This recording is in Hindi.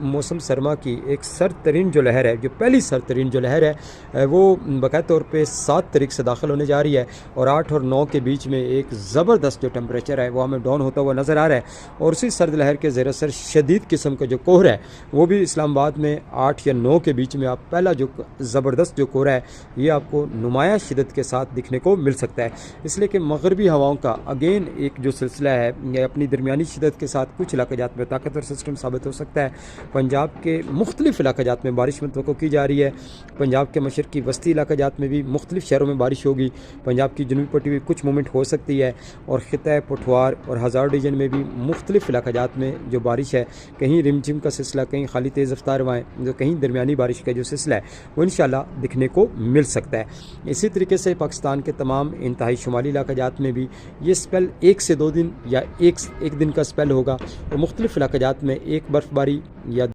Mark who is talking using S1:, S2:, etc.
S1: मौसम सरमा की एक सर तरीन जो लहर है, जो पहली सर तरीन जो लहर है वो बाकायदा तौर पे 7 तारीख से दाखिल होने जा रही है और 8 और 9 के बीच में एक ज़बरदस्त जो टेम्परेचर है वो हमें डाउन होता हुआ नज़र आ रहा है। और उसी सर्द लहर के ज़ेर असर शदीद किस्म का जो कोहरा है वो भी इस्लामाबाद में 8 या 9 के बीच में आप पहला जो ज़बरदस्त जो कोहरा है ये आपको नुमाया शिदत के साथ दिखने को मिल सकता है। इसलिए कि मगरबी हवाओं का अगेन एक जो सिलसिला है ये अपनी दरमियानी शिदत के साथ कुछ इलाक़ात में ताकतवर सिस्टम साबित हो सकता है। पंजाब के मुख्तलिफ इलाक़ात में बारिश मुतवक्को की जा रही है। पंजाब के मशरक़ी वस्ती इलाक़ात में भी मुख्तलिफ शहरों में बारिश होगी। पंजाब की जनूबी पट्टी में कुछ मूवमेंट हो सकती है और ख़िता पठवार और हज़ार डिवीज़न में भी मुख्तलिफ इलाक़ात में जो बारिश है, कहीं रिमझिम का सिलसिला, कहीं खाली तेज़ रफ्तार हवाएँ, जो कहीं दरमियानी बारिश का जो सिलसिला है वो इंशाअल्लाह दिखने को मिल सकता है। इसी तरीके से पाकिस्तान के तमाम इंतहाई शुमाली इलाक़ात में भी ये स्पेल 1 से 2 दिन या एक दिन का स्पेल होगा और मुख्तलिफ इलाक़ात में एक बर्फ़बारी